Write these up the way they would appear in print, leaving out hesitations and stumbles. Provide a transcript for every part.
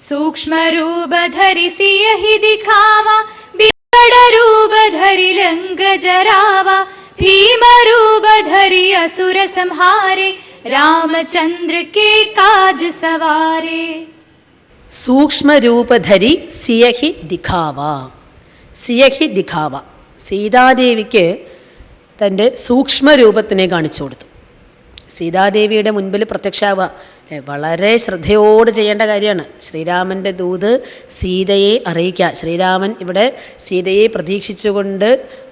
सूक्ष्म रूप धरि सियहि दिखावा, बिकट रूप धरि लंक जरावा, भीम रूप धरि असुर संहारे, रामचंद्र के काज सवारे. സൂക്ഷ്മ രൂപധരി സിയഹി ദിഖാവ. സിയഹി ദിഖാവ, സീതാദേവിക്ക് തൻ്റെ സൂക്ഷ്മരൂപത്തിനെ കാണിച്ചു കൊടുത്തു. സീതാദേവിയുടെ മുൻപിൽ പ്രത്യക്ഷാവുക വളരെ ശ്രദ്ധയോട് ചെയ്യേണ്ട കാര്യമാണ്. ശ്രീരാമൻ്റെ ദൂത് സീതയെ അറിയിക്കുക. ശ്രീരാമൻ ഇവിടെ സീതയെ പ്രതീക്ഷിച്ചുകൊണ്ട്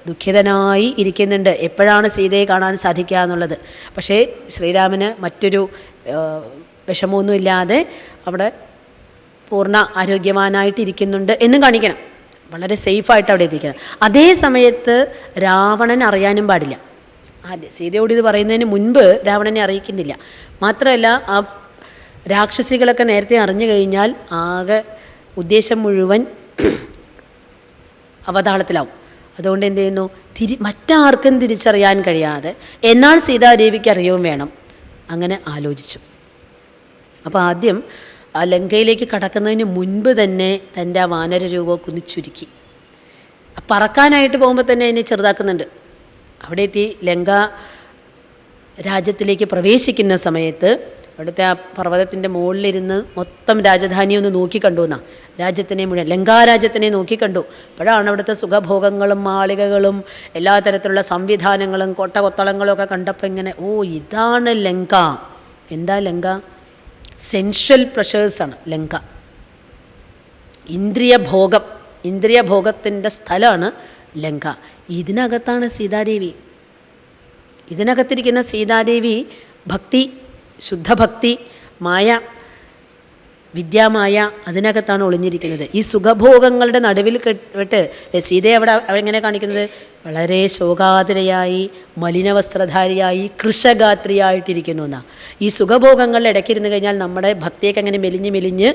ദുഃഖിതനായി ഇരിക്കുന്നുണ്ട്, എപ്പോഴാണ് സീതയെ കാണാൻ സാധിക്കുക എന്നുള്ളത്. പക്ഷേ ശ്രീരാമന് മറ്റൊരു വിഷമമൊന്നുമില്ലാതെ അവിടെ പൂർണ്ണ ആരോഗ്യവാനായിട്ടിരിക്കുന്നുണ്ട് എന്നും കാണിക്കണം. വളരെ സേഫായിട്ട് അവിടെ എത്തിക്കണം. അതേ സമയത്ത് രാവണൻ അറിയാനും പാടില്ല. സീതയോട് ഇത് പറയുന്നതിന് മുൻപ് രാവണനെ അറിയിക്കുന്നില്ല. മാത്രമല്ല ആ രാക്ഷസികളൊക്കെ നേരത്തെ അറിഞ്ഞു കഴിഞ്ഞാൽ ആകെ ഉദ്ദേശം മുഴുവൻ അവതാളത്തിലാവും. അതുകൊണ്ട് എന്ത് ചെയ്യുന്നു, മറ്റാർക്കും തിരിച്ചറിയാൻ കഴിയാതെ എന്നാൽ സീതാദേവിക്ക് അറിയവും വേണം. അങ്ങനെ ആലോചിച്ചു. അപ്പോൾ ആദ്യം ആ ലങ്കയിലേക്ക് കടക്കുന്നതിന് മുൻപ് തന്നെ തൻ്റെ ആ വാനര രൂപമൊക്കെ ഒന്ന് ചുരുക്കി. പറക്കാനായിട്ട് പോകുമ്പോൾ തന്നെ അതിനെ ചെറുതാക്കുന്നുണ്ട്. അവിടെ എത്തി ലങ്ക രാജ്യത്തിലേക്ക് പ്രവേശിക്കുന്ന സമയത്ത് അവിടുത്തെ ആ പർവ്വതത്തിൻ്റെ മുകളിലിരുന്ന് മൊത്തം രാജധാനി ഒന്ന് നോക്കിക്കണ്ടു എന്നാ. രാജ്യത്തിനെ മുഴുവൻ ലങ്കാരാജ്യത്തിനെ നോക്കിക്കണ്ടു. അപ്പോഴാണ് അവിടുത്തെ സുഖഭോഗങ്ങളും മാളികകളും എല്ലാ തരത്തിലുള്ള സംവിധാനങ്ങളും കൊട്ടകൊത്തളങ്ങളും ഒക്കെ കണ്ടപ്പോൾ ഇങ്ങനെ, ഓ ഇതാണ് ലങ്ക. എന്താ ലങ്ക? സെൻഷ്വൽ പ്രഷേഴ്സാണ് ലങ്ക. ഇന്ദ്രിയഭോഗത്തിൻ്റെ സ്ഥലമാണ് ലങ്ക. ഇതിനകത്താണ് സീതാദേവി. ഇതിനകത്തിരിക്കുന്ന സീതാദേവി ഭക്തി, ശുദ്ധഭക്തി, മായ, വിദ്യാമായ, അതിനകത്താണ് ഒളിഞ്ഞിരിക്കുന്നത്. ഈ സുഖഭോഗങ്ങളുടെ നടുവിൽ വിട്ട് സീതയെ അവിടെ എങ്ങനെ കാണിക്കുന്നത്? വളരെ ശോകാതുരയായി, മലിനവസ്ത്രധാരിയായി, കൃശഗാത്രിയായിട്ടിരിക്കുന്നു എന്നാണ്. ഈ സുഖഭോഗങ്ങളുടെ ഇടയ്ക്കിരുന്ന് കഴിഞ്ഞാൽ നമ്മുടെ ഭക്തിയൊക്കെ അങ്ങനെ മെലിഞ്ഞ് മെലിഞ്ഞ്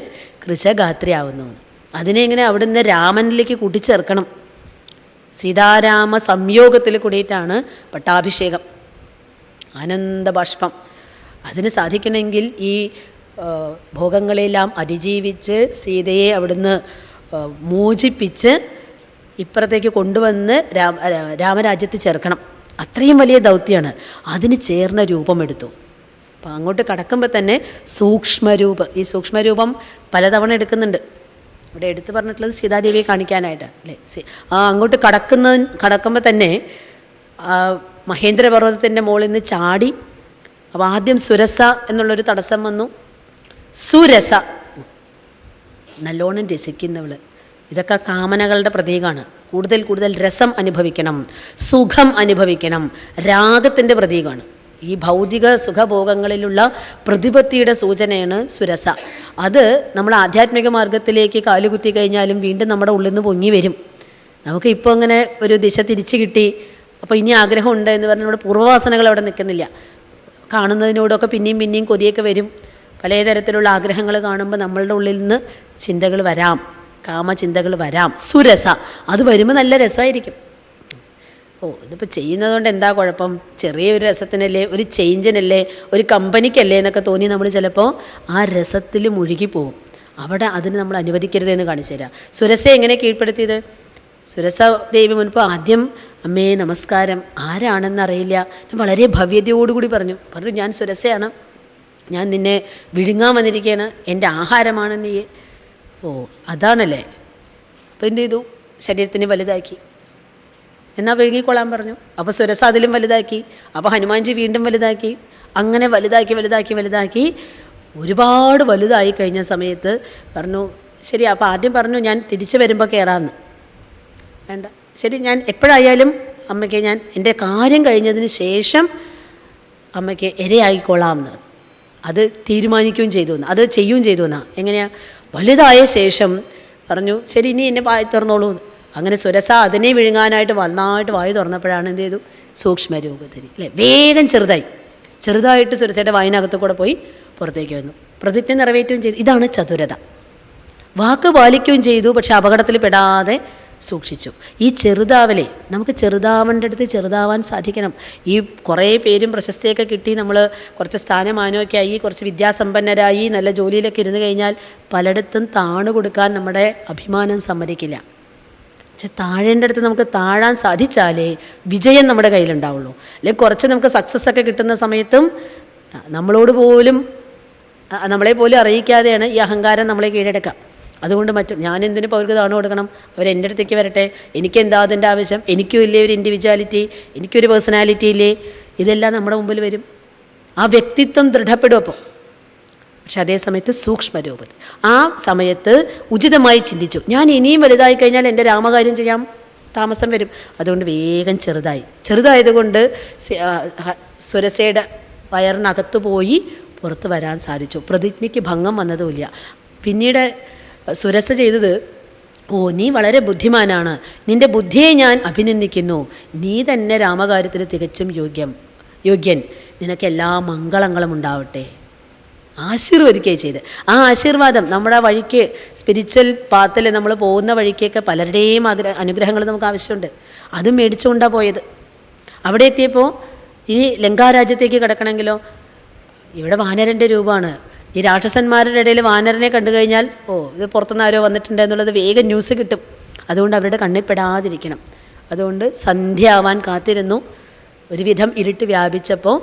കൃശഗാത്രിയാവുന്നു. അതിനെ ഇങ്ങനെ അവിടുന്ന് രാമനിലേക്ക് കൂട്ടിച്ചേർക്കണം. സീതാരാമ സംയോഗത്തിൽ കൂടിയിട്ടാണ് പട്ടാഭിഷേകം, ആനന്ദബാഷ്പം. അതിന് സാധിക്കണമെങ്കിൽ ഈ ഭോഗങ്ങളെല്ലാം അതിജീവിച്ച് സീതയെ അവിടുന്ന് മോചിപ്പിച്ച് ഇപ്പുറത്തേക്ക് കൊണ്ടുവന്ന് രാമരാജ്യത്ത് ചേർക്കണം. അത്രയും വലിയ ദൗത്യമാണ്. അതിന് ചേർന്ന രൂപമെടുത്തു. അപ്പം അങ്ങോട്ട് കടക്കുമ്പോൾ തന്നെ സൂക്ഷ്മരൂപം, ഈ സൂക്ഷ്മരൂപം പലതവണ എടുക്കുന്നുണ്ട്. ഇവിടെ എടുത്തു പറഞ്ഞിട്ടുള്ളത് സീതാദേവിയെ കാണിക്കാനായിട്ടാണ് അല്ലേ. അങ്ങോട്ട് കടക്കുമ്പോൾ തന്നെ മഹേന്ദ്രപർവ്വതത്തിൻ്റെ മുകളിൽ നിന്ന് ചാടി. അപ്പോൾ ആദ്യം സുരസ എന്നുള്ളൊരു തടസ്സം വന്നു. സുരസ, നല്ലോണം രസിക്കുന്നവൾ. ഇതൊക്കെ കാമനകളുടെ പ്രതീകമാണ്. കൂടുതൽ കൂടുതൽ രസം അനുഭവിക്കണം, സുഖം അനുഭവിക്കണം, രാഗത്തിൻ്റെ പ്രതീകമാണ്. ഈ ഭൗതിക സുഖഭോഗങ്ങളിലുള്ള പ്രതിപത്തിയുടെ സൂചനയാണ് സുരസ. അത് നമ്മൾ ആധ്യാത്മിക മാർഗത്തിലേക്ക് കാലുകുത്തി കഴിഞ്ഞാലും വീണ്ടും നമ്മുടെ ഉള്ളിൽ നിന്ന് പൊങ്ങി വരും. നമുക്ക് ഇപ്പോൾ അങ്ങനെ ഒരു ദിശ തിരിച്ചു കിട്ടി, അപ്പോൾ ഇനി ആഗ്രഹമുണ്ട് എന്ന് പറഞ്ഞാൽ നമ്മുടെ പൂർവ്വവാസനകൾ അവിടെ നിൽക്കുന്നില്ല. കാണുന്നതിനോടൊക്കെ പിന്നെയും പിന്നെയും കൊതിയൊക്കെ വരും. പലതരത്തിലുള്ള ആഗ്രഹങ്ങൾ കാണുമ്പോൾ നമ്മളുടെ ഉള്ളിൽ നിന്ന് ചിന്തകൾ വരാം, കാമചിന്തകൾ വരാം. സുരസ, അത് വരുമ്പോൾ നല്ല രസമായിരിക്കും. ഇതിപ്പോൾ ചെയ്യുന്നതുകൊണ്ട് എന്താ കുഴപ്പം, ചെറിയൊരു രസത്തിനല്ലേ, ഒരു ചേഞ്ചിനല്ലേ, ഒരു കമ്പനിക്കല്ലേ എന്നൊക്കെ തോന്നി നമ്മൾ ചിലപ്പോൾ ആ രസത്തിൽ മുഴുകിപ്പോവും. അവിടെ അതിന് നമ്മൾ അനുവദിക്കരുതെന്ന് കാണിച്ചു തരാം. സുരസയെ എങ്ങനെ കീഴ്പ്പെടുത്തിയത്? സുരസ ദേവി മുൻപ് ആദ്യം അമ്മേ നമസ്കാരം, ആരാണെന്നറിയില്ല, വളരെ ഭവ്യതയോടുകൂടി പറഞ്ഞു ഞാൻ സുരസയാണ്, ഞാൻ നിന്നെ വിഴുങ്ങാൻ വന്നിരിക്കുകയാണ്, എൻ്റെ ആഹാരമാണ് നീ. അതാണല്ലേ. അപ്പോൾ എന്ത് ചെയ്തു? ശരീരത്തിന് വലുതാക്കി. എന്നാൽ വിഴുങ്ങിക്കൊള്ളാൻ പറഞ്ഞു. അപ്പോൾ സുരസ അതിലും വലുതാക്കി. അപ്പോൾ ഹനുമാൻജി വീണ്ടും വലുതാക്കി. അങ്ങനെ വലുതാക്കി ഒരുപാട് വലുതായി കഴിഞ്ഞ സമയത്ത് പറഞ്ഞു, ശരി അപ്പോൾ ആദ്യം പറഞ്ഞു ഞാൻ തിരിച്ചു വരുമ്പോൾ കയറാമെന്ന്. വേണ്ട, ശരി ഞാൻ എപ്പോഴായാലും അമ്മയ്ക്ക് ഞാൻ എൻ്റെ കാര്യം കഴിഞ്ഞതിന് ശേഷം അമ്മയ്ക്ക് ഇരയായിക്കൊള്ളാമെന്ന് അത് തീരുമാനിക്കുകയും ചെയ്തു, അത് ചെയ്യുകയും ചെയ്തു. എങ്ങനെയാണ്? വലുതായ ശേഷം പറഞ്ഞു ശരി ഇനി എന്നെ വായി തുറന്നോളൂ. അങ്ങനെ സുരസ അതിനെ വിഴുങ്ങാനായിട്ട് നന്നായിട്ട് വായി തുറന്നപ്പോഴാണ് എന്ത് ചെയ്തു? സൂക്ഷ്മരൂപത്തിൽ അല്ലേ, വേഗം ചെറുതായിട്ട് സുരസയുടെ വായിനകത്ത് കൂടെ പോയി പുറത്തേക്ക് വന്നു. പ്രതിജ്ഞ നിറവേറ്റുകയും ചെയ്തു. ഇതാണ് ചതുരത. വാക്ക് പാലിക്കുകയും ചെയ്തു, പക്ഷെ അപകടത്തിൽ പെടാതെ സൂക്ഷിച്ചു. ഈ ചെറുതാവലെ നമുക്ക് ചെറുതാവേണ്ട അടുത്ത് ചെറുതാവാൻ സാധിക്കണം. ഈ കുറേ പേരും പ്രശസ്തിയൊക്കെ കിട്ടി, നമ്മൾ കുറച്ച് സ്ഥാനമാനമൊക്കെ ആയി, കുറച്ച് വിദ്യാസമ്പന്നരായി, നല്ല ജോലിയിലൊക്കെ ഇരുന്ന് കഴിഞ്ഞാൽ പലയിടത്തും താണു കൊടുക്കാൻ നമ്മുടെ അഭിമാനം സമ്മതിക്കില്ല. പക്ഷെ താഴേണ്ട അടുത്ത് നമുക്ക് താഴാൻ സാധിച്ചാലേ വിജയം നമ്മുടെ കയ്യിലുണ്ടാവുള്ളൂ. അല്ലെങ്കിൽ കുറച്ച് നമുക്ക് സക്സസ് ഒക്കെ കിട്ടുന്ന സമയത്തും നമ്മളോട് പോലും നമ്മളെ പോലും അറിയിക്കാതെയാണ് ഈ അഹങ്കാരം നമ്മളെ കീഴടക്കുക. അതുകൊണ്ട് ഞാൻ എന്തിനിപ്പോൾ അവർക്ക് താണു കൊടുക്കണം? അവരെൻ്റെ അടുത്തേക്ക് വരട്ടെ, എനിക്കെന്താ അതിൻ്റെ ആവശ്യം? എനിക്കും ഇല്ലേ ഒരു ഇൻഡിവിജ്വാലിറ്റി, എനിക്കൊരു പേഴ്സണാലിറ്റി ഇല്ലേ? ഇതെല്ലാം നമ്മുടെ മുമ്പിൽ വരും. ആ വ്യക്തിത്വം ദൃഢപ്പെടും അപ്പോൾ. പക്ഷെ അതേ സമയത്ത് സൂക്ഷ്മരൂപത്തിൽ ആ സമയത്ത് ഉചിതമായി ചിന്തിച്ചു, ഞാൻ ഇനിയും വലുതായി കഴിഞ്ഞാൽ എൻ്റെ രാമകാര്യം ചെയ്യാൻ താമസം വരും. അതുകൊണ്ട് വേഗം ചെറുതായതുകൊണ്ട് സുരസയുടെ വയറിനകത്ത് പോയി പുറത്ത് വരാൻ സാധിച്ചു. പ്രതിജ്ഞയ്ക്ക് ഭംഗം വന്നതുമില്ല. പിന്നീട് സുരസ ചെയ്തത്, നീ വളരെ ബുദ്ധിമാനാണ്, നിൻ്റെ ബുദ്ധിയെ ഞാൻ അഭിനന്ദിക്കുന്നു, നീ തന്നെ രാമകാര്യത്തിന് തികച്ചും യോഗ്യൻ, നിനക്ക് എല്ലാ മംഗളങ്ങളും ഉണ്ടാവട്ടെ, ആശീർവദിക്കുകയും ചെയ്ത്. ആ ആശീർവാദം നമ്മുടെ വഴിക്ക് സ്പിരിച്വൽ പാത്തിൽ നമ്മൾ പോകുന്ന വഴിക്കൊക്കെ പലരുടെയും അനുഗ്രഹങ്ങൾ നമുക്ക് ആവശ്യമുണ്ട്. അതും മേടിച്ചുകൊണ്ടാണ് പോയത്. അവിടെ എത്തിയപ്പോൾ ഇനി ലങ്കാരാജ്യത്തേക്ക് കിടക്കണമെങ്കിലോ, ഇവിടെ വാനരൻ്റെ രൂപമാണ്. ഈ രാക്ഷസന്മാരുടെ ഇടയിൽ വാനരനെ കണ്ടു കഴിഞ്ഞാൽ ഇത് പുറത്തുനിന്ന് ആരോ വന്നിട്ടുണ്ട് എന്നുള്ളത് വേഗം ന്യൂസ് കിട്ടും. അതുകൊണ്ട് അവരുടെ കണ്ണിൽപ്പെടാതിരിക്കണം. അതുകൊണ്ട് സന്ധ്യ ആവാൻ കാത്തിരുന്നു. ഒരുവിധം ഇരുട്ട് വ്യാപിച്ചപ്പോൾ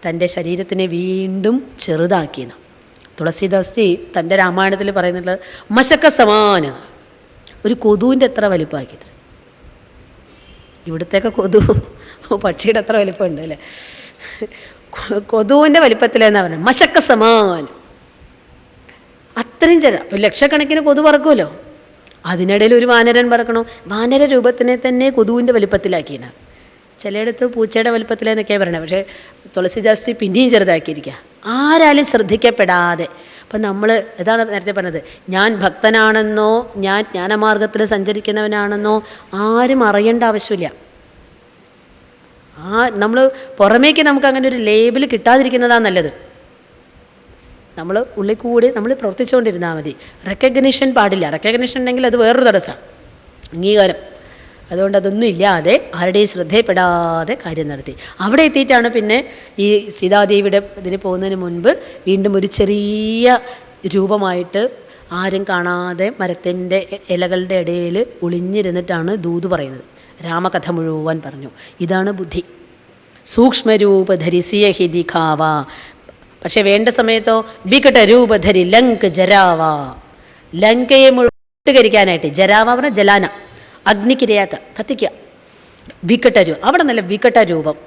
തൻ്റെ ശരീരത്തിനെ വീണ്ടും ചെറുതാക്കിയെന്ന് തുളസീദാസ് തൻ്റെ രാമായണത്തിൽ പറയുന്നുള്ളത് മശക്ക സമാന, ഒരു കൊതുവിൻ്റെ എത്ര വലിപ്പമാക്കിയത്. ഇവിടുത്തെയൊക്കെ കൊതു പക്ഷിയുടെ അത്ര വലിപ്പമുണ്ട് അല്ലേ? കൊതുവിൻ്റെ വലിപ്പത്തിലെന്നാണ് പറഞ്ഞത്. മശക്ക സമാനം, അത്രയും ഇപ്പം ലക്ഷക്കണക്കിന് കൊതു പറക്കുമല്ലോ, അതിനിടയിൽ ഒരു വാനരൻ പറക്കണോ? വാനര രൂപത്തിനെ തന്നെ കൊതുവിൻ്റെ വലിപ്പത്തിലാക്കിയാണ്. ചിലയിടത്ത് പൂച്ചയുടെ വലിപ്പത്തിലെന്നൊക്കെയാണ് പറയണത്. പക്ഷേ തുളസീദാസ് പിന്നെയും ചെറുതാക്കിയിരിക്കുക, ആരാലും ശ്രദ്ധിക്കപ്പെടാതെ. അപ്പം നമ്മൾ ഇതാണ് നേരത്തെ പറഞ്ഞത്, ഞാൻ ഭക്തനാണെന്നോ ഞാൻ ജ്ഞാനമാർഗത്തിൽ സഞ്ചരിക്കുന്നവനാണെന്നോ ആരും അറിയേണ്ട ആവശ്യമില്ല. നമ്മൾ പുറമേക്ക് നമുക്ക് അങ്ങനെ ഒരു ലേബിൾ കിട്ടാതിരിക്കുന്നതാണ് നല്ലത്. നമ്മൾ ഉള്ളിൽ കൂടി നമ്മൾ പ്രവർത്തിച്ചുകൊണ്ടിരുന്നാൽ മതി. റെക്കഗ്നിഷൻ പാടില്ല. റെക്കഗ്നിഷൻ ഉണ്ടെങ്കിൽ അത് വേറൊരു തടസ്സം, അംഗീകാരം. അതുകൊണ്ട് അതൊന്നും ഇല്ലാതെ ആരുടെയും ശ്രദ്ധയപ്പെടാതെ കാര്യം നടത്തി. അവിടെ എത്തിയിട്ടാണ് പിന്നെ ഈ സീതാദേവിയുടെ ഇതിന് പോകുന്നതിന് മുൻപ് വീണ്ടും ഒരു ചെറിയ രൂപമായിട്ട് ആരും കാണാതെ മരത്തിൻ്റെ ഇലകളുടെ ഇടയിൽ ഒളിഞ്ഞിരുന്നിട്ടാണ് ദൂത് പറയുന്നത്. രാമകഥ മുഴുവൻ പറഞ്ഞു. ഇതാണ് ബുദ്ധി. സൂക്ഷ്മരൂപധരി സിയഹി ദിഖാവ. പക്ഷെ വേണ്ട സമയത്തോ വികടരൂപധരി ലങ്ക് ജരാവ. ലങ്കയെ മുഴുവൻ ജരാവ പറഞ്ഞാൽ ജലാന, അഗ്നിക്കിരയാക്കുക, കത്തിക്കുക. വികടരൂപം, അവിടെ നല്ല വികടരൂപം.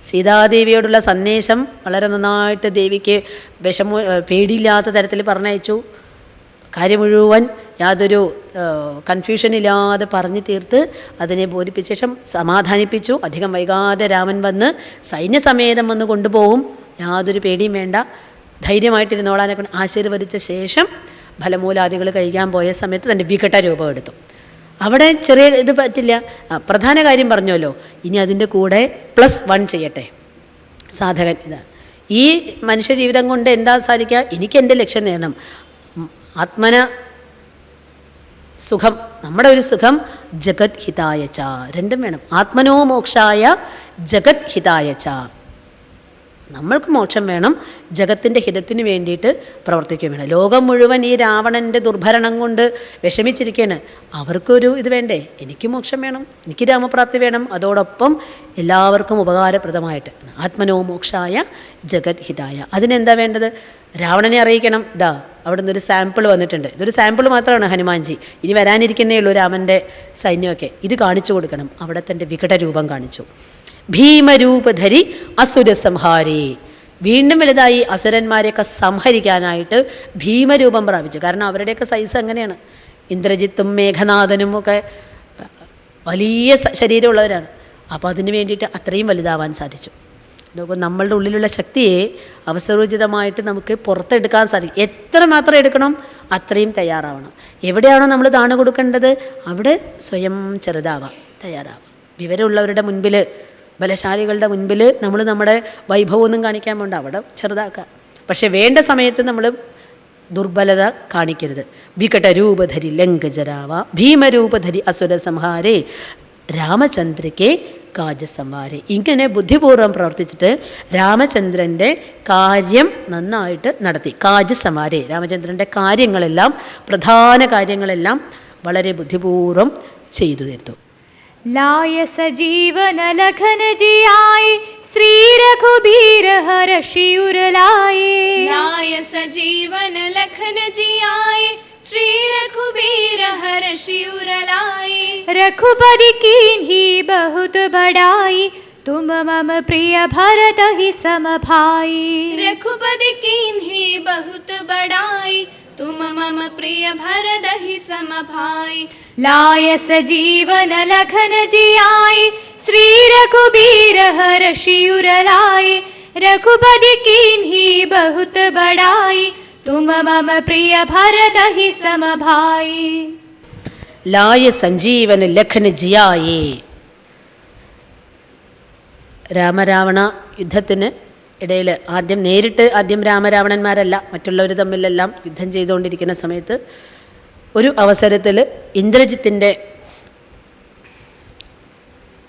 സീതാദേവിയോടുള്ള സന്ദേശം വളരെ നന്നായിട്ട് ദേവിക്ക് പേടിയില്ലാത്ത തരത്തിൽ പറഞ്ഞയച്ചു. കാര്യം മുഴുവൻ യാതൊരു കൺഫ്യൂഷനില്ലാതെ പറഞ്ഞു തീർത്ത് അതിനെ ബോധിപ്പിച്ച ശേഷം സമാധാനിപ്പിച്ചു. അധികം വൈകാതെ രാമൻ വന്ന് സൈന്യസമേതം വന്ന് കൊണ്ടുപോകും, യാതൊരു പേടിയും വേണ്ട, ധൈര്യമായിട്ടിരുന്നോളാനൊക്കെ ആശീർവദിച്ച ശേഷം ഫലമൂലാദികൾ കഴിക്കാൻ പോയ സമയത്ത് തൻ്റെ വികട രൂപം എടുത്തു. അവിടെ ചെറിയ ഇത് പറ്റില്ല. പ്രധാന കാര്യം പറഞ്ഞല്ലോ, ഇനി അതിൻ്റെ കൂടെ +1 ചെയ്യട്ടെ സാധകൻ. ഇതാണ് ഈ മനുഷ്യ ജീവിതം കൊണ്ട് എന്താ സാധിക്കുക? എനിക്ക് എൻ്റെ ലക്ഷ്യം നേടണം. ആത്മന സുഖം, നമ്മുടെ ഒരു സുഖം, ജഗത് ഹിതായച്ച, രണ്ടും വേണം. ആത്മനോ മോക്ഷായ ജഗത് ഹിതായച്ച, നമ്മൾക്ക് മോക്ഷം വേണം, ജഗത്തിൻ്റെ ഹിതത്തിന് വേണ്ടിയിട്ട് പ്രവർത്തിക്കുകയും വേണം. ലോകം മുഴുവൻ ഈ രാവണൻ്റെ ദുർഭരണം കൊണ്ട് വിഷമിച്ചിരിക്കുകയാണ്. അവർക്കൊരു ഇത് വേണ്ടേ? എനിക്ക് മോക്ഷം വേണം, എനിക്ക് രാമപ്രാപ്തി വേണം, അതോടൊപ്പം എല്ലാവർക്കും ഉപകാരപ്രദമായിട്ട്. ആത്മനോ മോക്ഷായ ജഗത് ഹിതായ. അതിനെന്താ വേണ്ടത്? രാവണനെ അറിയിക്കണം, ഇതാ അവിടെ നിന്നൊരു സാമ്പിൾ വന്നിട്ടുണ്ട്. ഇതൊരു സാമ്പിൾ മാത്രമാണ് ഹനുമാൻജി, ഇനി വരാനിരിക്കുന്നേ ഉള്ളൂ രാമൻ്റെ സൈന്യമൊക്കെ. ഇത് കാണിച്ചു കൊടുക്കണം. അവിടെ തൻ്റെ വികടരൂപം കാണിച്ചു. ഭീമരൂപധരി അസുര സംഹാരേ. വീണ്ടും വലുതായി അസുരന്മാരെയൊക്കെ സംഹരിക്കാനായിട്ട് ഭീമരൂപം പ്രാപിച്ചു. കാരണം അവരുടെയൊക്കെ സൈസ് അങ്ങനെയാണ്. ഇന്ദ്രജിത്തും മേഘനാഥനും ഒക്കെ വലിയ ശരീരമുള്ളവരാണ്. അപ്പോൾ അതിന് വേണ്ടിയിട്ട് അത്രയും വലുതാവാൻ സാധിച്ചു. നോക്കും, നമ്മളുടെ ഉള്ളിലുള്ള ശക്തിയെ അവസരോചിതമായിട്ട് നമുക്ക് പുറത്തെടുക്കാൻ സാധിക്കും. എത്രമാത്രം എടുക്കണം അത്രയും തയ്യാറാവണം. എവിടെയാണോ നമ്മൾ താണു കൊടുക്കേണ്ടത് അവിടെ സ്വയം ചെറുതാവാം, തയ്യാറാവാം. വിവരമുള്ളവരുടെ മുൻപിൽ, ബലശാലികളുടെ മുൻപിൽ നമ്മൾ നമ്മുടെ വൈഭവമൊന്നും കാണിക്കാൻ വേണ്ട, അവിടെ ചെറുതാക്കുക. പക്ഷെ വേണ്ട സമയത്ത് നമ്മൾ ദുർബലത കാണിക്കരുത്. വികടരൂപധരി ലങ്കജരാവ ഭീമരൂപധരി അസുര സംഹാരേ രാമചന്ദ്രയ്ക്ക് കാജസംവാരെ. ഇങ്ങനെ ബുദ്ധിപൂർവ്വം പ്രവർത്തിച്ചിട്ട് രാമചന്ദ്രൻ്റെ കാര്യം നന്നായിട്ട് നടത്തി. കാജസംവാരെ, രാമചന്ദ്രൻ്റെ കാര്യങ്ങളെല്ലാം, പ്രധാന കാര്യങ്ങളെല്ലാം വളരെ ബുദ്ധിപൂർവ്വം ചെയ്തു തീർത്തു. लाय सजीवन लखन जियाए श्री रघुबीर हर्षि उर लाए. लाय सजीवन लखन जियाए श्री रघुबीर हर्षि उर लाए. रघुपति कीन्ही बहुत बड़ाई तुम मम प्रिय भरत ही सम भाई. रघुपति कीन्ही बहुत बड़ाई तुम मम प्रिय भरत ही सम भाई. लाय सजीवन लखन जियाए श्री रघुबीर हर्षि उर लाए. रघुपति कीन्ही बहुत बड़ाई तुम मम प्रिय भरत ही सम भाई. ലായ സഞ്ജീവന ലഖന ജിയായേ. രാമരാവണ യുദ്ധത്തിന് ഇടയിൽ ആദ്യം രാമരാവണന്മാരല്ല, മറ്റുള്ളവർ തമ്മിലെല്ലാം യുദ്ധം ചെയ്തുകൊണ്ടിരിക്കുന്ന സമയത്ത് ഒരു അവസരത്തിൽ ഇന്ദ്രജിത്തിൻ്റെ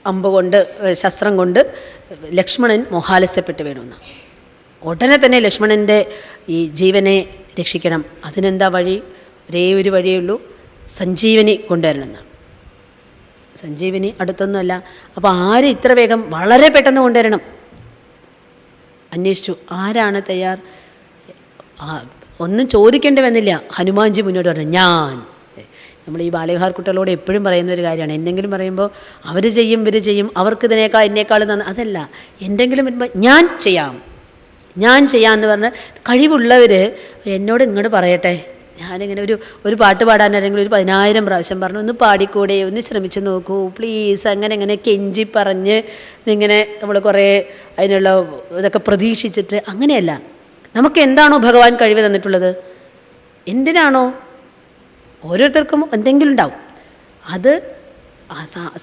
അമ്പ് കൊണ്ട്, ശസ്ത്രം കൊണ്ട് ലക്ഷ്മണൻ മോഹാലസ്യപ്പെട്ട് വീണു. ഉടനെ തന്നെ ലക്ഷ്മണൻ്റെ ഈ ജീവനെ രക്ഷിക്കണം. അതിനെന്താ വഴി? ഒരേ ഒരു വഴിയേ ഉള്ളൂ, സഞ്ജീവനി കൊണ്ടുവരണമെന്ന്. സഞ്ജീവനി അടുത്തൊന്നുമല്ല. അപ്പോൾ ആര് ഇത്ര വേഗം, വളരെ പെട്ടെന്ന് കൊണ്ടുവരണം. അന്വേഷിച്ചു, ആരാണ് തയ്യാർ? ഒന്നും ചോദിക്കേണ്ടി വന്നില്ല. ഹനുമാൻജി മുന്നോട്ട് പറഞ്ഞു, ഞാൻ. നമ്മൾ ഈ ബാലവിഹാർ കുട്ടികളോട് എപ്പോഴും പറയുന്ന ഒരു കാര്യമാണ്, എന്തെങ്കിലും പറയുമ്പോൾ അവർ ചെയ്യും, ഇവർ ചെയ്യും, അവർക്ക് എന്നേക്കാൾ അതല്ല. എന്തെങ്കിലും വരുമ്പോൾ ഞാൻ ചെയ്യാമെന്ന് പറഞ്ഞ് കഴിവുള്ളവർ എന്നോട് ഇങ്ങോട്ട് പറയട്ടെ. ഞാനിങ്ങനെ ഒരു പാട്ട് പാടാനാരെങ്കിലും ഒരു 10,000 പ്രാവശ്യം പറഞ്ഞു, ഒന്ന് പാടിക്കൂടെ, ഒന്ന് ശ്രമിച്ചു നോക്കൂ പ്ലീസ്, അങ്ങനെ കെഞ്ചി പറഞ്ഞ് ഇങ്ങനെ നമ്മൾ കുറേ അതിനുള്ള ഇതൊക്കെ പ്രതീക്ഷിച്ചിട്ട്, അങ്ങനെയല്ല. നമുക്ക് എന്താണോ ഭഗവാൻ കഴിവ് തന്നിട്ടുള്ളത്, എന്തിനാണോ, ഓരോരുത്തർക്കും എന്തെങ്കിലും ഉണ്ടാവും. അത്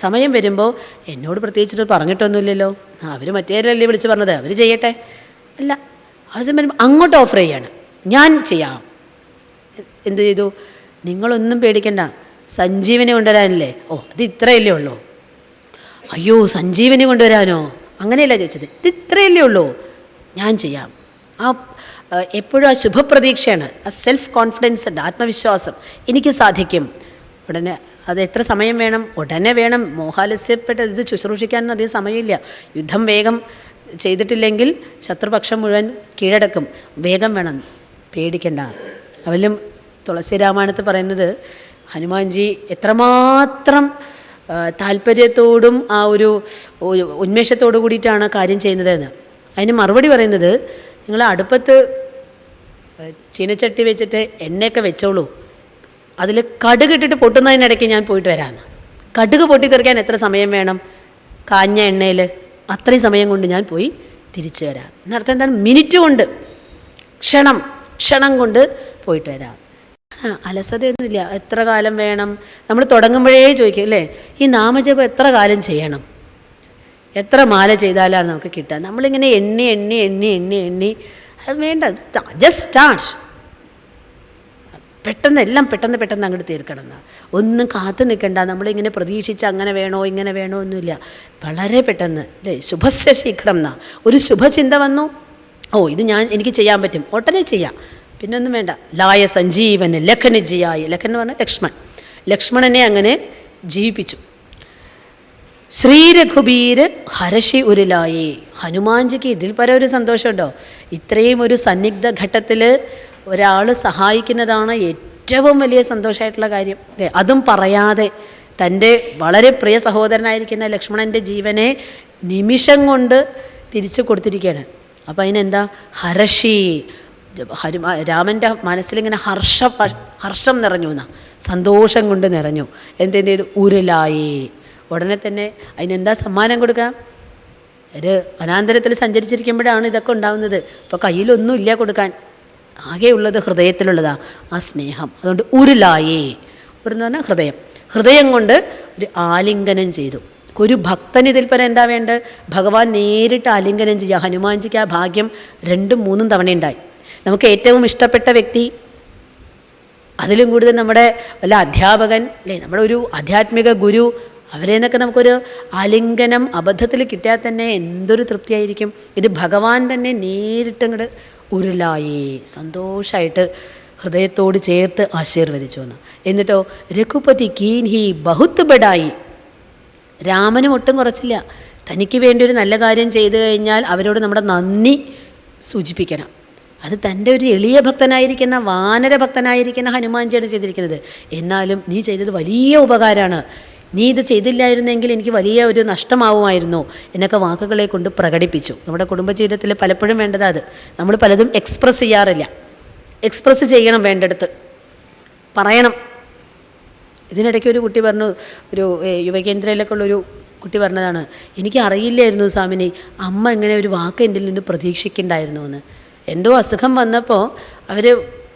സമയം വരുമ്പോൾ എന്നോട് പ്രത്യേകിച്ചിട്ട് പറഞ്ഞിട്ടൊന്നുമില്ലല്ലോ, അവർ മറ്റേരല്ലേ വിളിച്ച് പറഞ്ഞത്, അവർ ചെയ്യട്ടെ. അല്ല, ആവശ്യം വരുമ്പോൾ അങ്ങോട്ട് ഓഫർ ചെയ്യാണ്, ഞാൻ ചെയ്യാം. എന്ത് ചെയ്തു? നിങ്ങളൊന്നും പേടിക്കണ്ട, സഞ്ജീവനി കൊണ്ടുവരാനല്ലേ? ഓ, അത് ഇത്രയല്ലേ ഉള്ളൂ? അയ്യോ, സഞ്ജീവനി കൊണ്ടുവരാനോ? അങ്ങനെയല്ല ചോദിച്ചത്, ഇത് ഇത്രയല്ലേ ഉള്ളൂ, ഞാൻ ചെയ്യാം. എപ്പോഴും ആ ശുഭപ്രതീക്ഷയാണ്, ആ സെൽഫ് കോൺഫിഡൻസ് ഉണ്ട്, ആത്മവിശ്വാസം, എനിക്ക് സാധിക്കും. ഉടനെ അത് എത്ര സമയം വേണം? ഉടനെ വേണം. മോഹാലസ്യപ്പെട്ട് ഇത് ശുശ്രൂഷിക്കാനൊന്നും അധികം സമയമില്ല. യുദ്ധം വേഗം ചെയ്തിട്ടില്ലെങ്കിൽ ശത്രുപക്ഷം മുഴുവൻ കീഴടക്കും. വേഗം വേണം, പേടിക്കണ്ട. അവലും തുളസി രാമായണത്ത് പറയുന്നത് ഹനുമാൻജി എത്രമാത്രം താല്പര്യത്തോടും ആ ഒരു ഉന്മേഷത്തോടു കൂടിയിട്ടാണ് കാര്യം ചെയ്യുന്നതെന്ന്. അതിന് മറുപടി പറയുന്നത്, നിങ്ങൾ അടുപ്പത്ത് ചീനച്ചട്ടി വെച്ചിട്ട് എണ്ണയൊക്കെ വെച്ചോളൂ, അതിൽ കടുക് ഇട്ടിട്ട് പൊട്ടുന്നതിനിടയ്ക്ക് ഞാൻ പോയിട്ട് വരാമെന്ന്. കടുക് പൊട്ടിത്തെറിക്കാൻ എത്ര സമയം വേണം? കാഞ്ഞ എണ്ണയിൽ അത്രയും സമയം കൊണ്ട് ഞാൻ പോയി തിരിച്ചു വരാം. എന്നർത്ഥം എന്താണ്? മിനിറ്റ് കൊണ്ട്, ക്ഷണം കൊണ്ട് പോയിട്ട് വരാം. അലസതയൊന്നുമില്ല. എത്ര കാലം വേണം? നമ്മൾ തുടങ്ങുമ്പോഴേ ചോദിക്കും അല്ലേ, ഈ നാമജപം എത്ര കാലം ചെയ്യണം, എത്ര മാല ചെയ്താലാണ് നമുക്ക് കിട്ടുക? നമ്മളിങ്ങനെ എണ്ണി അത് വേണ്ട, ജസ്റ്റ് സ്റ്റാർട്ട്. പെട്ടെന്ന് അങ്ങോട്ട് തീർക്കണം. ഒന്നും കാത്തു നിൽക്കണ്ട. നമ്മളിങ്ങനെ പ്രതീക്ഷിച്ച് അങ്ങനെ വേണോ ഇങ്ങനെ വേണോ ഒന്നുമില്ല. വളരെ പെട്ടെന്ന് അല്ലേ, ശുഭസ്യ ശീഘ്രം എന്നാ. ഒരു ശുഭചിന്ത വന്നു, ഓ ഇത് എനിക്ക് ചെയ്യാൻ പറ്റും, ഉടനെ ചെയ്യാം, പിന്നെ ഒന്നും വേണ്ട. ലായ സഞ്ജീവന് ലഖന ജിയായി. ലഖൻ എന്ന് പറഞ്ഞാൽ ലക്ഷ്മണനെ അങ്ങനെ ജീവിപ്പിച്ചു. ശ്രീ രഘുബീര് ഹർഷി ഉരുലായി. ഹനുമാൻജിക്ക് ഇതിൽ പരം ഒരു സന്തോഷമുണ്ടോ? ഇത്രയും ഒരു സന്നിഗ്ധ ഘട്ടത്തിൽ ഒരാൾ സഹായിക്കുന്നതാണ് ഏറ്റവും വലിയ സന്തോഷമായിട്ടുള്ള കാര്യം. അതും പറയാതെ തൻ്റെ വളരെ പ്രിയ സഹോദരനായിരിക്കുന്ന ലക്ഷ്മണൻ്റെ ജീവനെ നിമിഷം കൊണ്ട് തിരിച്ചു കൊടുത്തിരിക്കുകയാണ്. അപ്പം അതിനെന്താ? ഹർഷി. രാമൻ്റെ മനസ്സിലിങ്ങനെ ഹർഷം നിറഞ്ഞു എന്നാ, സന്തോഷം കൊണ്ട് നിറഞ്ഞു. എന്തെന്ത് ചെയ്തു? ഉരുലായി. ഉടനെ തന്നെ അതിനെന്താ സമ്മാനം കൊടുക്കുക? ഒരു വനാന്തരത്തിൽ സഞ്ചരിച്ചിരിക്കുമ്പോഴാണ് ഇതൊക്കെ ഉണ്ടാകുന്നത്. ഇപ്പോൾ കയ്യിലൊന്നുമില്ല കൊടുക്കാൻ, ആകെയുള്ളത് ഹൃദയത്തിലുള്ളതാണ് ആ സ്നേഹം. അതുകൊണ്ട് ഉരുലായി. ഉരെന്ന് പറഞ്ഞാൽ ഹൃദയം കൊണ്ട് ഒരു ആലിംഗനം ചെയ്തു. ഒരു ഭക്തന് ഇതിൽ പരം എന്താ വേണ്ടത്? ഭഗവാൻ നേരിട്ട് ആലിംഗനം ചെയ്യുക. ഹനുമാൻജിക്ക് ആ ഭാഗ്യം 2-3 തവണ ഉണ്ടായി. നമുക്ക് ഏറ്റവും ഇഷ്ടപ്പെട്ട വ്യക്തി അതിലും കൂടുതൽ നമ്മുടെ വല്ല അധ്യാപകൻ അല്ലേ, നമ്മുടെ ഒരു ആധ്യാത്മിക ഗുരു, അവരെ നിന്നൊക്കെ നമുക്കൊരു ആലിംഗനം അബദ്ധത്തിൽ കിട്ടിയാൽ തന്നെ എന്തൊരു തൃപ്തിയായിരിക്കും. ഇത് ഭഗവാൻ തന്നെ നേരിട്ടങ്ങോട്ട് ഉരുളായി സന്തോഷമായിട്ട് ഹൃദയത്തോട് ചേർത്ത് ആശീർവദിച്ചു എന്ന്. എന്നിട്ടോ രഘുപതി കീൻ ഹി ബഹുത്ത് ബഡായി, രാമനും ഒട്ടും കുറച്ചില്ല. തനിക്ക് വേണ്ടി ഒരു നല്ല കാര്യം ചെയ്തു കഴിഞ്ഞാൽ അവരോട് നമ്മുടെ നന്ദി സൂചിപ്പിക്കണം. അത് തൻ്റെ ഒരു എളിയ ഭക്തനായിരിക്കുന്ന വാനര ഭക്തനായിരിക്കുന്ന ഹനുമാൻജിയാണ് ചെയ്തിരിക്കുന്നത്. എന്നാലും നീ ചെയ്തത് വലിയ ഉപകാരമാണ്, നീ ഇത് ചെയ്തില്ലായിരുന്നെങ്കിൽ എനിക്ക് വലിയ ഒരു നഷ്ടമാവുമായിരുന്നു എന്നൊക്കെ വാക്കുകളെ കൊണ്ട് പ്രകടിപ്പിച്ചു. നമ്മുടെ കുടുംബജീവിതത്തിൽ പലപ്പോഴും വേണ്ടത് അത്. നമ്മൾ പലതും എക്സ്പ്രസ് ചെയ്യാറില്ല. എക്സ്പ്രസ് ചെയ്യണം, വേണ്ടടുത്ത് പറയണം. ഇതിനിടയ്ക്ക് ഒരു കുട്ടി പറഞ്ഞു, ഒരു യുവകേന്ദ്രയിലൊക്കെ ഉള്ളൊരു കുട്ടി പറഞ്ഞതാണ്, എനിക്ക് അറിയില്ലായിരുന്നു സ്വാമിനി അമ്മ ഇങ്ങനെ ഒരു വാക്ക് എൻ്റെ നിന്ന് പ്രതീക്ഷിക്കണ്ടായിരുന്നു എന്ന്. എന്തോ അസുഖം വന്നപ്പോൾ അവർ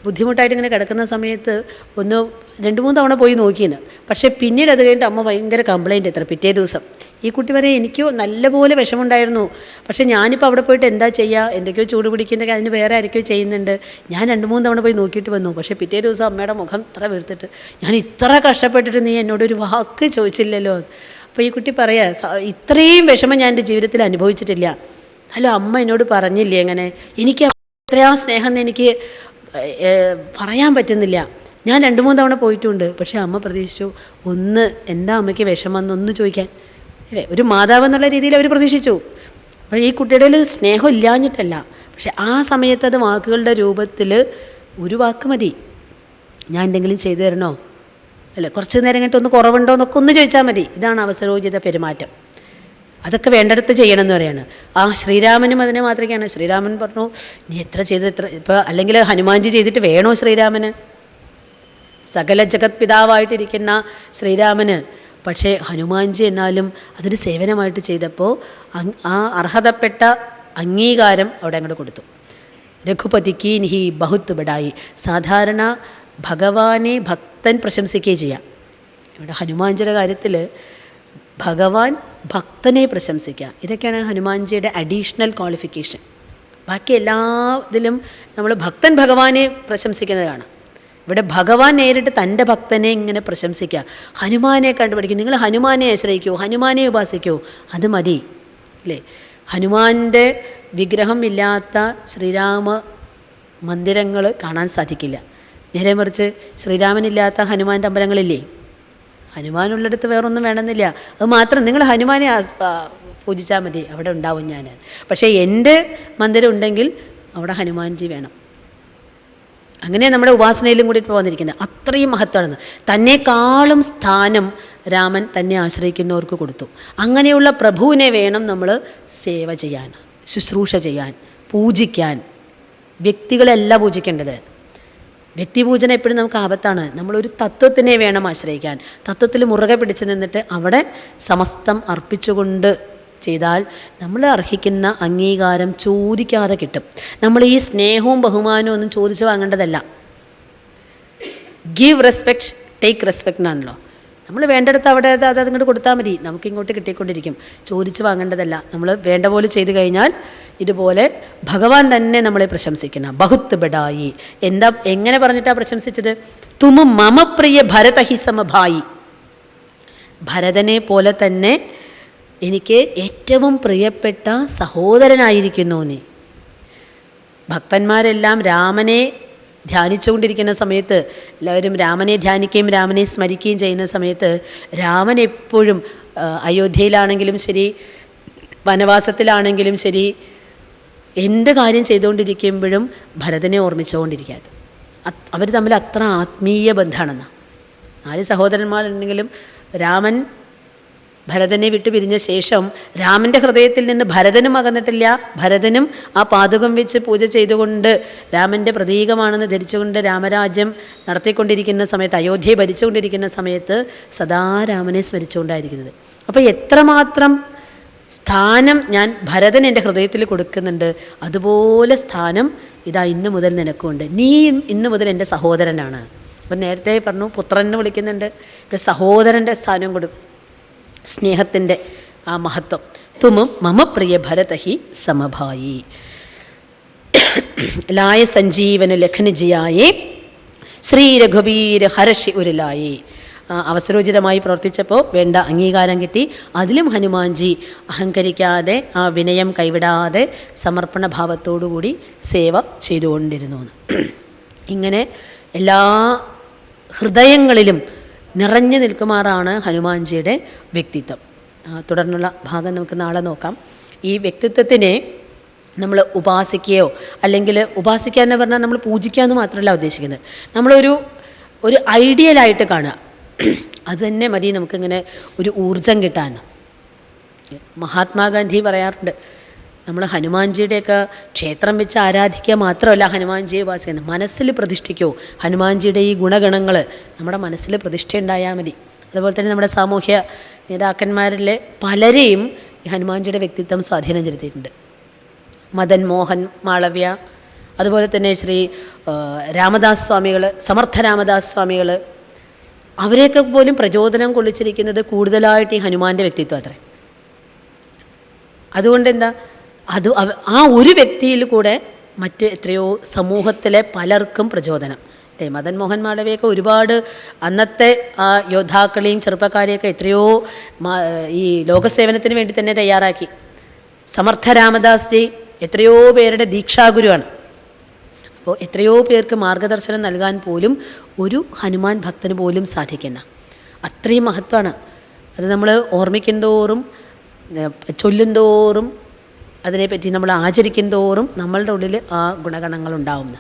ബുദ്ധിമുട്ടായിട്ട് ഇങ്ങനെ കിടക്കുന്ന സമയത്ത് 2-3 തവണ പോയി നോക്കിയെന്ന്. പക്ഷേ പിന്നീട് അത് കഴിഞ്ഞിട്ട് അമ്മ ഭയങ്കര കംപ്ലൈൻറ്റ് എത്ര പിറ്റേ ദിവസം. ഈ കുട്ടി പറയും, എനിക്ക് നല്ലപോലെ വിഷമമുണ്ടായിരുന്നു, പക്ഷേ ഞാനിപ്പോൾ അവിടെ പോയിട്ട് എന്താ ചെയ്യുക, എന്തൊക്കെയോ ചൂട് പിടിക്കുന്നതൊക്കെ അതിന് വേറെ ആരൊക്കെയോ ചെയ്യുന്നുണ്ട്. ഞാൻ 2-3 തവണ പോയി നോക്കിയിട്ട് വന്നു, പക്ഷേ പിറ്റേ ദിവസം അമ്മയുടെ മുഖം ഇത്ര വീർത്തിട്ട്, ഞാൻ ഇത്ര കഷ്ടപ്പെട്ടിട്ട് നീ എന്നോടൊരു വാക്ക് ചോദിച്ചില്ലല്ലോ. അപ്പോൾ ഈ കുട്ടി പറയാ, ഇത്രയും വിഷമം ഞാൻ എൻ്റെ ജീവിതത്തിൽ അനുഭവിച്ചിട്ടില്ല. ഹലോ, അമ്മ എന്നോട് പറഞ്ഞില്ലേ അങ്ങനെ, എനിക്ക് എത്രയാ സ്നേഹം എന്ന് എനിക്ക് പറയാൻ പറ്റുന്നില്ല. ഞാൻ 2-3 തവണ പോയിട്ടുണ്ട്, പക്ഷേ അമ്മ പ്രതീക്ഷിച്ചു ഒന്ന് എന്താ അമ്മയ്ക്ക് വിഷമം എന്നൊന്ന് ചോദിക്കാൻ അല്ലേ. ഒരു മാതാവ് എന്നുള്ള രീതിയിൽ അവർ പ്രതീക്ഷിച്ചു. അപ്പോൾ ഈ കുട്ടിയുടെ സ്നേഹം ഇല്ലാഞ്ഞിട്ടല്ല, പക്ഷെ ആ സമയത്ത് അത് വാക്കുകളുടെ രൂപത്തിൽ ഒരു വാക്ക് മതി. ഞാൻ എന്തെങ്കിലും ചെയ്തു തരണോ, അല്ല കുറച്ച് നേരം കഴിഞ്ഞിട്ട് ഒന്ന് കുറവുണ്ടോ എന്നൊക്കെ ഒന്ന് ചോദിച്ചാൽ മതി. ഇതാണ് അവസരോചിത പെരുമാറ്റം. അതൊക്കെ വേണ്ടടുത്ത് ചെയ്യണമെന്ന് പറയാണ്. ആ ശ്രീരാമനും അതിനെ മാതൃകയാണ്. ശ്രീരാമൻ പറഞ്ഞു, നീ എത്ര ചെയ്ത് ഇപ്പോൾ അല്ലെങ്കിൽ ഹനുമാൻജി ചെയ്തിട്ട് വേണോ ശ്രീരാമന്, സകല ജഗത് പിതാവായിട്ടിരിക്കുന്ന ശ്രീരാമന്. പക്ഷേ ഹനുമാൻജി എന്നാലും അതൊരു സേവനമായിട്ട് ചെയ്തപ്പോൾ ആ അർഹതപ്പെട്ട അംഗീകാരം അവിടെ അങ്ങോട്ട് കൊടുത്തു. രഘുപതിക്ക് ഹി ബഹുത്ത് ബഡായി. സാധാരണ ഭഗവാനെ ഭക്തൻ പ്രശംസിക്കുകയും ചെയ്യാം. ഇവിടെ ഹനുമാൻജിയുടെ കാര്യത്തിൽ ഭഗവാൻ ഭക്തനെ പ്രശംസിക്കുക, ഇതൊക്കെയാണ് ഹനുമാൻജിയുടെ അഡീഷണൽ ക്വാളിഫിക്കേഷൻ. ബാക്കി എല്ലാ ഇതിലും നമ്മൾ ഭക്തൻ ഭഗവാനെ പ്രശംസിക്കുന്നത് കാണാം. ഇവിടെ ഭഗവാൻ നേരിട്ട് തൻ്റെ ഭക്തനെ ഇങ്ങനെ പ്രശംസിക്കുക. ഹനുമാനെ കണ്ടുപിടിക്കും, നിങ്ങൾ ഹനുമാനെ ആശ്രയിക്കൂ, ഹനുമാനെ ഉപാസിക്കൂ, അത് മതി അല്ലേ. ഹനുമാൻ്റെ വിഗ്രഹം ഇല്ലാത്ത ശ്രീരാമ മന്ദിരങ്ങൾ കാണാൻ സാധിക്കില്ല. നേരെ മറിച്ച് ശ്രീരാമനില്ലാത്ത ഹനുമാൻ്റെ അമ്പലങ്ങളില്ലേ. ഹനുമാനുള്ളിടത്ത് വേറൊന്നും വേണമെന്നില്ല. അത് മാത്രം നിങ്ങൾ ഹനുമാനെ പൂജിച്ചാൽ മതി, അവിടെ ഉണ്ടാവും ഞാൻ. പക്ഷേ എൻ്റെ മന്ദിരം ഉണ്ടെങ്കിൽ അവിടെ ഹനുമാൻജി വേണം. അങ്ങനെ നമ്മുടെ ഉപാസനയിലും കൂടി വന്നിരിക്കുന്നത് അത്രയും മഹത്വമാണ്. തന്നെക്കാളും സ്ഥാനം രാമൻ തന്നെ ആശ്രയിക്കുന്നവർക്ക് കൊടുത്തു. അങ്ങനെയുള്ള പ്രഭുവിനെ വേണം നമ്മൾ സേവ ചെയ്യാൻ, ശുശ്രൂഷ ചെയ്യാൻ, പൂജിക്കാൻ. വ്യക്തികളല്ല പൂജിക്കേണ്ടത്. വ്യക്തിപൂജന എപ്പോഴും നമുക്ക് ആപത്താണ്. നമ്മളൊരു തത്വത്തിനെ വേണം ആശ്രയിക്കാൻ. തത്വത്തിൽ മുറുകെ പിടിച്ച് നിന്നിട്ട് അവിടെ സമസ്തം അർപ്പിച്ചുകൊണ്ട് ചെയ്താൽ നമ്മൾ അർഹിക്കുന്ന അംഗീകാരം ചോദിക്കാതെ കിട്ടും. നമ്മൾ ഈ സ്നേഹവും ബഹുമാനവും ഒന്നും ചോദിച്ചു വാങ്ങേണ്ടതല്ല. ഗീവ് റെസ്പെക്റ്റ്, ടേക്ക് റെസ്പെക്റ്റ് എന്നാണല്ലോ. നമ്മൾ വേണ്ടടുത്ത് അവിടെ അത് അങ്ങോട്ട് കൊടുത്താൽ മതി, നമുക്കിങ്ങോട്ട് കിട്ടിക്കൊണ്ടിരിക്കും. ചോദിച്ചു വാങ്ങേണ്ടതല്ല. നമ്മൾ വേണ്ട പോലെ ചെയ്തു കഴിഞ്ഞാൽ ഇതുപോലെ ഭഗവാൻ തന്നെ നമ്മളെ പ്രശംസിക്കണം. ബഹുത്ത് ബഡായി. എന്താ എങ്ങനെ പറഞ്ഞിട്ടാണ് പ്രശംസിച്ചത്? തുമ മമ പ്രിയ ഭരത ഹി സമഭായി. ഭരതനെ പോലെ തന്നെ എനിക്ക് ഏറ്റവും പ്രിയപ്പെട്ട സഹോദരനായിരിക്കുന്നു നീ. ഭക്തന്മാരെല്ലാം രാമനെ ധ്യാനിച്ചുകൊണ്ടിരിക്കുന്ന സമയത്ത്, എല്ലാവരും രാമനെ ധ്യാനിക്കുകയും രാമനെ സ്മരിക്കുകയും ചെയ്യുന്ന സമയത്ത് രാമൻ എപ്പോഴും അയോധ്യയിലാണെങ്കിലും ശരി, വനവാസത്തിലാണെങ്കിലും ശരി, എന്ത് കാര്യം ചെയ്തുകൊണ്ടിരിക്കുമ്പോഴും ഭരതനെ ഓർമ്മിച്ചുകൊണ്ടിരിക്കുക. അവർ തമ്മിൽ അത്ര ആത്മീയ ബന്ധമാണെന്നാണ്. 4 സഹോദരന്മാരുണ്ടെങ്കിലും രാമൻ ഭരതനെ വിട്ടു പിരിഞ്ഞ ശേഷം രാമൻ്റെ ഹൃദയത്തിൽ നിന്ന് ഭരതനും അകന്നിട്ടില്ല. ഭരതനും ആ പാദുകം വെച്ച് പൂജ ചെയ്തുകൊണ്ട് രാമൻ്റെ പ്രതീകമാണെന്ന് ധരിച്ചുകൊണ്ട് രാമരാജ്യം നടത്തിക്കൊണ്ടിരിക്കുന്ന സമയത്ത്, അയോധ്യയെ ഭരിച്ചുകൊണ്ടിരിക്കുന്ന സമയത്ത് സദാ രാമനെ സ്മരിച്ചുകൊണ്ടായിരിക്കുന്നത്. അപ്പോൾ എത്രമാത്രം സ്ഥാനം ഞാൻ ഭരതൻ എൻ്റെ ഹൃദയത്തിൽ കൊടുക്കുന്നുണ്ട്, അതുപോലെ സ്ഥാനം ഇതാ ഇന്ന് മുതൽ നിനക്കുണ്ട്. നീ ഇന്ന് മുതൽ എൻ്റെ സഹോദരനാണ്. അപ്പം നേരത്തെ പറഞ്ഞു പുത്രനെ വിളിക്കുന്നുണ്ട്, ഇവിടെ സഹോദരൻ്റെ സ്ഥാനം കൊടുക്കും. സ്നേഹത്തിൻ്റെ ആ മഹത്വം. തുമും മമ പ്രിയ ഭരത ഹി സമഭായി. ലായ സഞ്ജീവന ലഖനജിയായേ ശ്രീ രഘുബീർ ഹർഷി ഉരുലായി. അവസരോചിതമായി പ്രവർത്തിച്ചപ്പോൾ വേണ്ട അംഗീകാരം കിട്ടി. അതിലും ഹനുമാൻജി അഹങ്കരിക്കാതെ ആ വിനയം കൈവിടാതെ സമർപ്പണ ഭാവത്തോടുകൂടി സേവ ചെയ്തുകൊണ്ടിരുന്നു. ഇങ്ങനെ എല്ലാ ഹൃദയങ്ങളിലും നിറഞ്ഞു നിൽക്കുമാറാണ് ഹനുമാൻജിയുടെ വ്യക്തിത്വം. തുടർന്നുള്ള ഭാഗം നമുക്ക് നാളെ നോക്കാം. ഈ വ്യക്തിത്വത്തിനെ നമ്മൾ ഉപാസിക്കുകയോ അല്ലെങ്കിൽ ഉപാസിക്കുക എന്ന് പറഞ്ഞാൽ നമ്മൾ പൂജിക്കുക എന്ന് മാത്രമല്ല ഉദ്ദേശിക്കുന്നത്. ഒരു ഐഡിയലായിട്ട് കാണുക, അത് തന്നെ മതി നമുക്കിങ്ങനെ ഒരു ഊർജം കിട്ടാൻ. മഹാത്മാഗാന്ധി പറയാറുണ്ട്, നമ്മൾ ഹനുമാൻജിയുടെയൊക്കെ ക്ഷേത്രം വെച്ച് ആരാധിക്കുക മാത്രമല്ല ഹനുമാൻജിയെ ഉപാസിക്കുന്നത്, മനസ്സിൽ പ്രതിഷ്ഠിക്കൂ. ഹനുമാൻജിയുടെ ഈ ഗുണഗണങ്ങൾ നമ്മുടെ മനസ്സിൽ പ്രതിഷ്ഠയുണ്ടായാൽ മതി. അതുപോലെ തന്നെ നമ്മുടെ സാമൂഹ്യ നേതാക്കന്മാരിലെ പലരെയും ഈ ഹനുമാൻജിയുടെ വ്യക്തിത്വം സ്വാധീനം ചെലുത്തിയിട്ടുണ്ട്. മദൻ മോഹൻ മാളവ്യ, അതുപോലെ തന്നെ ശ്രീ രാമദാസ് സ്വാമികൾ, സമർത്ഥ രാമദാസ് സ്വാമികൾ, അവരെയൊക്കെ പോലും പ്രചോദനം കൊള്ളിച്ചിരിക്കുന്നത് കൂടുതലായിട്ട് ഈ ഹനുമാൻ്റെ വ്യക്തിത്വം അത്രേ. അതുകൊണ്ട് എന്താ, ആ ഒരു വ്യക്തിയിൽ കൂടെ മറ്റ് എത്രയോ സമൂഹത്തിലെ പലർക്കും പ്രചോദനം. മദൻ മോഹൻ മാളവ്യയൊക്കെ ഒരുപാട് അന്നത്തെ ആ യോദ്ധാക്കളെയും ചെറുപ്പക്കാരെയൊക്കെ എത്രയോ ഈ ലോകസേവനത്തിന് വേണ്ടി തന്നെ തയ്യാറാക്കി. സമർത്ഥ രാമദാസ് ജി എത്രയോ പേരുടെ ദീക്ഷാഗുരുവാണ്. അപ്പോൾ എത്രയോ പേർക്ക് മാർഗദർശനം നൽകാൻ പോലും ഒരു ഹനുമാൻ ഭക്തന് പോലും സാധിക്കുന്ന അത്രയും മഹത്വമാണ്. അത് നമ്മൾ ഓർമ്മിക്കുന്തോറും ചൊല്ലുന്തോറും അതിനെപ്പറ്റി നമ്മൾ ആചരിക്കുന്തോറും നമ്മളുടെ ഉള്ളിൽ ആ ഗുണഗണങ്ങൾ ഉണ്ടാവുന്ന